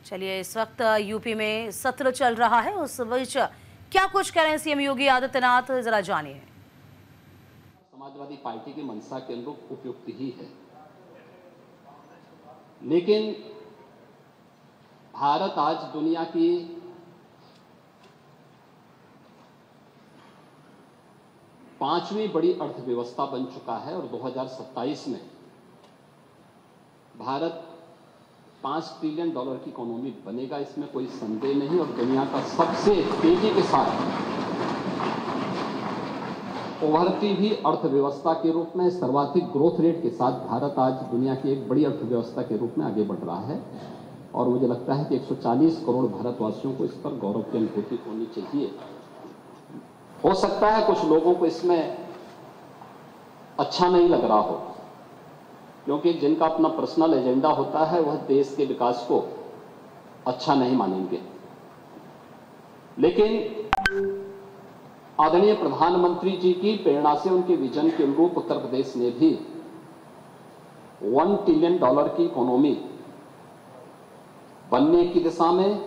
चलिए, इस वक्त यूपी में सत्र चल रहा है, उस बीच क्या कुछ कह रहे हैं सीएम योगी आदित्यनाथ, जरा जानिए। समाजवादी पार्टी की मंशा के अनुरूप उपयुक्त ही है, लेकिन भारत आज दुनिया की पांचवी बड़ी अर्थव्यवस्था बन चुका है और 2027 में भारत $5 ट्रिलियन की इकोनॉमी बनेगा, इसमें कोई संदेह नहीं। और दुनिया का सबसे तेजी के साथ उभरती हुई अर्थव्यवस्था के रूप में सर्वाधिक ग्रोथ रेट के साथ भारत आज दुनिया की एक बड़ी अर्थव्यवस्था के रूप में आगे बढ़ रहा है। और मुझे लगता है कि 140 करोड़ भारतवासियों को इस पर गौरव की अनुभूति होनी चाहिए। हो सकता है कुछ लोगों को इसमें अच्छा नहीं लग रहा हो, क्योंकि जिनका अपना पर्सनल एजेंडा होता है वह देश के विकास को अच्छा नहीं मानेंगे। लेकिन आदरणीय प्रधानमंत्री जी की प्रेरणा से, उनके विजन के अनुरूप उत्तर प्रदेश ने भी $1 ट्रिलियन की इकोनॉमी बनने की दिशा में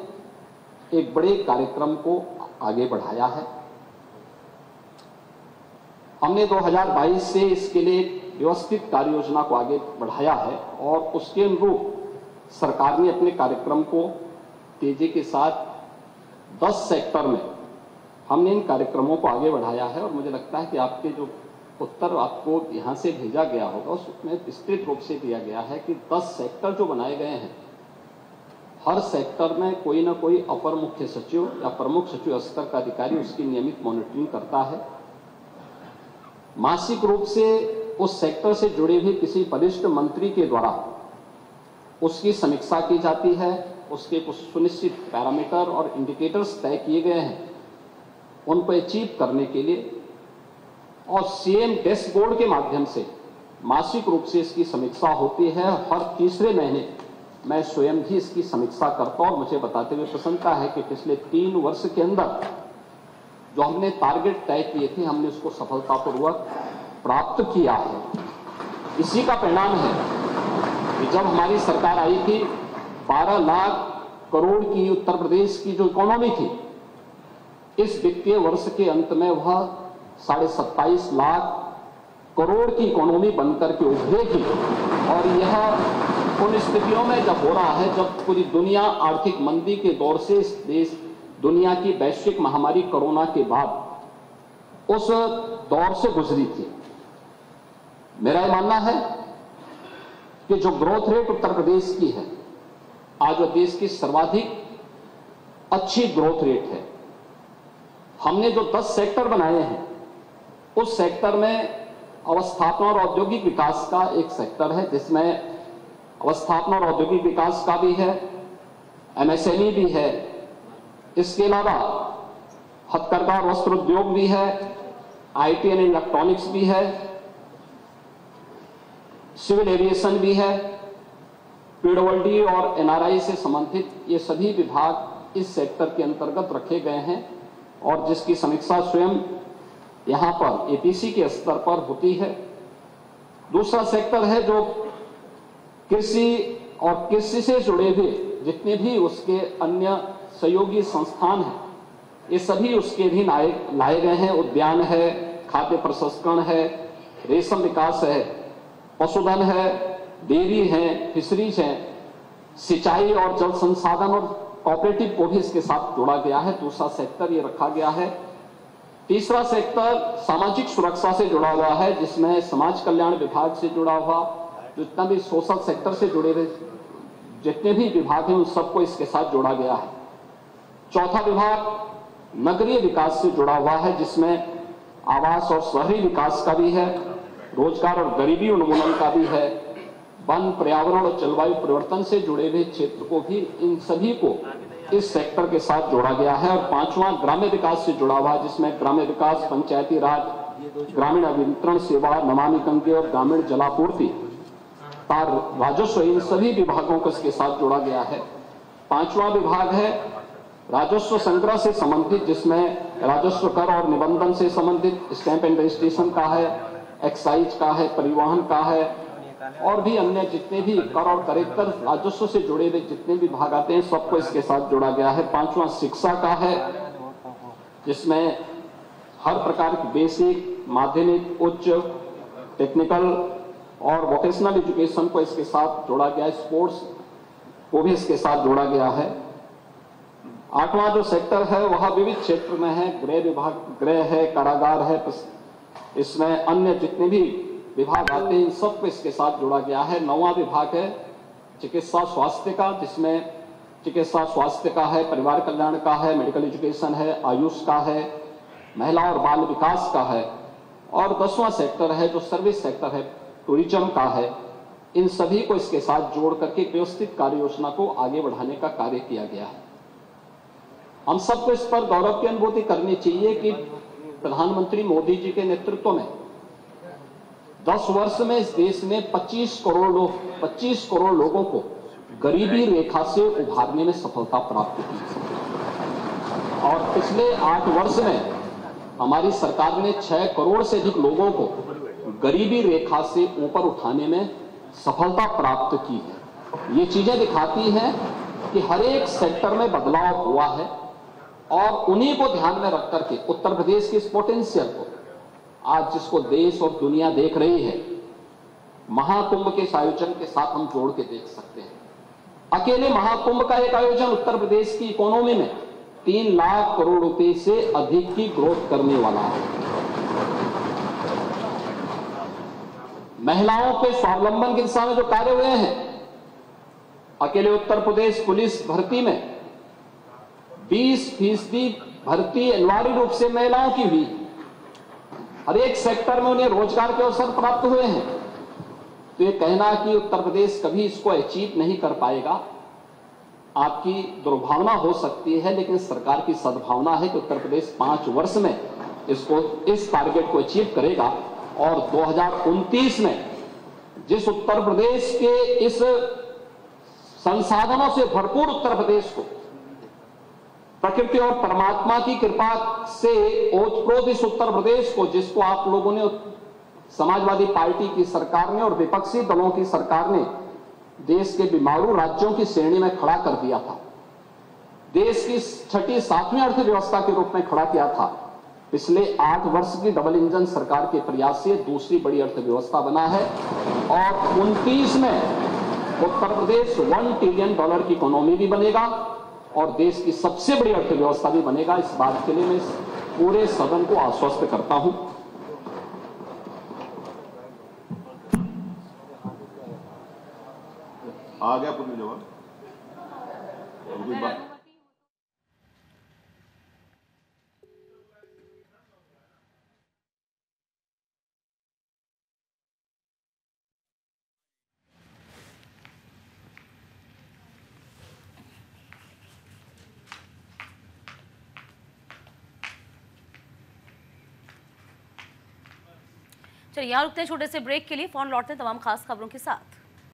एक बड़े कार्यक्रम को आगे बढ़ाया है। हमने 2022 से इसके लिए व्यवस्थित कार्य योजना को आगे बढ़ाया है और उसके अनुरूप सरकार ने अपने कार्यक्रम को तेजी के साथ 10 सेक्टर में हमने इन कार्यक्रमों को आगे बढ़ाया है। और मुझे लगता है कि आपके जो उत्तर आपको यहाँ से भेजा गया होगा उसमें विस्तृत रूप से दिया गया है कि 10 सेक्टर जो बनाए गए हैं, हर सेक्टर में कोई ना कोई अपर मुख्य सचिव या प्रमुख सचिव स्तर का अधिकारी उसकी नियमित मॉनिटरिंग करता है। मासिक रूप से उस सेक्टर से जुड़े हुए किसी वरिष्ठ मंत्री के द्वारा उसकी समीक्षा की जाती है। उसके कुछ सुनिश्चित पैरामीटर और इंडिकेटर्स तय किए गए हैं, उनको अचीव करने के लिए और सीएम डैशबोर्ड के माध्यम से मासिक रूप से इसकी समीक्षा होती है। हर तीसरे महीने मैं स्वयं भी इसकी समीक्षा करता हूं और मुझे बताते हुए प्रसन्नता है कि पिछले 3 वर्ष के अंदर जो हमने टारगेट तय किए थे, हमने उसको सफलतापूर्वक प्राप्त किया है। इसी का परिणाम है कि जब हमारी सरकार आई थी, 12 लाख करोड़ की उत्तर प्रदेश की जो इकोनॉमी थी, इस वित्तीय वर्ष के अंत में वह 27.5 लाख करोड़ की इकोनॉमी बनकर के उभरेगी। और यह उन स्थितियों में जब हो रहा है जब पूरी दुनिया आर्थिक मंदी के दौर से इस देश दुनिया की वैश्विक महामारी कोरोना के बाद उस दौर से गुजरी थी। मेरा यह मानना है कि जो ग्रोथ रेट उत्तर प्रदेश की है, आज वह देश की सर्वाधिक अच्छी ग्रोथ रेट है। हमने जो 10 सेक्टर बनाए हैं, उस सेक्टर में अवस्थापना और औद्योगिक विकास का एक सेक्टर है, जिसमें अवस्थापना और औद्योगिक विकास का भी है, एमएसएमई भी है, इसके अलावा हथकरघा और वस्त्र उद्योग भी है, आईटी एंड इलेक्ट्रॉनिक्स भी है, सिविल एविएशन भी है, पीडब्ल्यूडी और एनआरआई से संबंधित ये सभी विभाग इस सेक्टर के अंतर्गत रखे गए हैं और जिसकी समीक्षा स्वयं यहां पर एपीसी के स्तर पर होती है। दूसरा सेक्टर है जो कृषि और कृषि से जुड़े हुए जितने भी उसके अन्य सहयोगी संस्थान हैं, ये सभी उसके अधीन लाए गए हैं। उद्यान है, खाद्य प्रसंस्करण है, रेशम विकास है, पशुधन है, डेयरी है, फिशरीज है, सिंचाई और जल संसाधन और कोऑपरेटिव को भी इसके साथ जोड़ा गया है। दूसरा सेक्टर ये रखा गया है। तीसरा सेक्टर सामाजिक सुरक्षा से जुड़ा हुआ है, जिसमें समाज कल्याण विभाग से जुड़ा हुआ जितना भी सोशल सेक्टर से जुड़े हुए जितने भी विभाग हैं उन सबको इसके साथ जोड़ा गया है। चौथा विभाग नगरीय विकास से जुड़ा हुआ है, जिसमें आवास और शहरी विकास का भी है, रोजगार और गरीबी उन्मूलन का भी है, वन, पर्यावरण और जलवायु परिवर्तन से जुड़े हुए क्षेत्र को भी, इन सभी को इस सेक्टर के साथ जोड़ा गया है। और पांचवा ग्राम्य विकास से जुड़ा हुआ है, जिसमें ग्राम्य विकास, पंचायती राज, ग्रामीण अभियंत्रण सेवा, नमामि गंगे और ग्रामीण जलापूर्ति, राजस्व, इन सभी विभागों को इसके साथ जोड़ा गया है। पांचवा विभाग है राजस्व संग्रह से संबंधित, जिसमें राजस्व कर और निबंधन से संबंधित स्टैंप एंड रजिस्ट्रेशन का है, एक्साइज का है, परिवहन का है, और भी अन्य जितने भी कर और करेक्टर राजस्व से जुड़े हुए जितने भी भाग आते हैं सबको इसके साथ जोड़ा गया है। पांचवा शिक्षा का है, जिसमें हर प्रकार की बेसिक, माध्यमिक, उच्च, टेक्निकल और वोकेशनल एजुकेशन को इसके साथ जोड़ा गया है। स्पोर्ट्स को भी इसके साथ जोड़ा गया है। आठवां जो सेक्टर है वह विविध क्षेत्र में है, गृह विभाग, गृह है, कारागार है, इसमें अन्य जितने भी विभाग आते हैं इन सबको इसके साथ जोड़ा गया है। नौवां विभाग है चिकित्सा स्वास्थ्य का, जिसमें चिकित्सा स्वास्थ्य का है, परिवार कल्याण का है, मेडिकल एजुकेशन है, आयुष का है, महिला और बाल विकास का है। और 10वां सेक्टर है जो सर्विस सेक्टर है, टूरिज्म का है। इन सभी को इसके साथ जोड़ करके व्यवस्थित कार्य योजना को आगे बढ़ाने का कार्य किया गया है। हम सबको इस पर गौरव की अनुभूति करनी चाहिए कि प्रधानमंत्री मोदी जी के नेतृत्व में 10 वर्ष में इस देश ने 25 करोड़ लोगों को गरीबी रेखा से उभारने में सफलता प्राप्त की। और पिछले 8 वर्ष में हमारी सरकार ने 6 करोड़ से अधिक लोगों को गरीबी रेखा से ऊपर उठाने में सफलता प्राप्त की है। ये चीजें दिखाती हैं कि हर एक सेक्टर में बदलाव हुआ है और उन्हीं को ध्यान में रख करके उत्तर प्रदेश की इस पोटेंशियल को आज जिसको देश और दुनिया देख रही है, महाकुंभ के इस आयोजन के साथ हम जोड़ के देख सकते हैं। अकेले महाकुंभ का एक आयोजन उत्तर प्रदेश की इकोनॉमी में 3 लाख करोड़ रुपए से अधिक की ग्रोथ करने वाला है। महिलाओं के स्वावलंबन की दिशा में जो कार्य हुए हैं, अकेले उत्तर प्रदेश पुलिस भर्ती में 20% भर्ती अनिवार्य रूप से महिलाओं की हुई। हर एक सेक्टर में उन्हें रोजगार के अवसर प्राप्त हुए हैं। तो ये कहना कि उत्तर प्रदेश कभी इसको अचीव नहीं कर पाएगा, आपकी दुर्भावना हो सकती है, लेकिन सरकार की सद्भावना है कि उत्तर प्रदेश 5 वर्ष में इस टारगेट को अचीव करेगा। और 2029 में जिस उत्तर प्रदेश के इस संसाधनों से भरपूर उत्तर प्रदेश को प्रकृति और परमात्मा की कृपा से ओतप्रोत इस उत्तर प्रदेश को, जिसको आप लोगों ने, समाजवादी पार्टी की सरकार ने और विपक्षी दलों की सरकार ने देश के बीमारू राज्यों की श्रेणी में खड़ा कर दिया था, देश की 6ठी 7वीं अर्थव्यवस्था के रूप में खड़ा किया था, पिछले 8 वर्ष की डबल इंजन सरकार के प्रयास से दूसरी बड़ी अर्थव्यवस्था बना है। और 29 में उत्तर प्रदेश $1 ट्रिलियन की इकोनॉमी भी बनेगा और देश की सबसे बड़ी अर्थव्यवस्था भी बनेगा। इस बात के लिए मैं पूरे सदन को आश्वस्त करता हूं। आ गया पूर्ण जवाब। चलिए यहाँ रुकते हैं छोटे से ब्रेक के लिए, फोन लौटते हैं तमाम खास खबरों के साथ।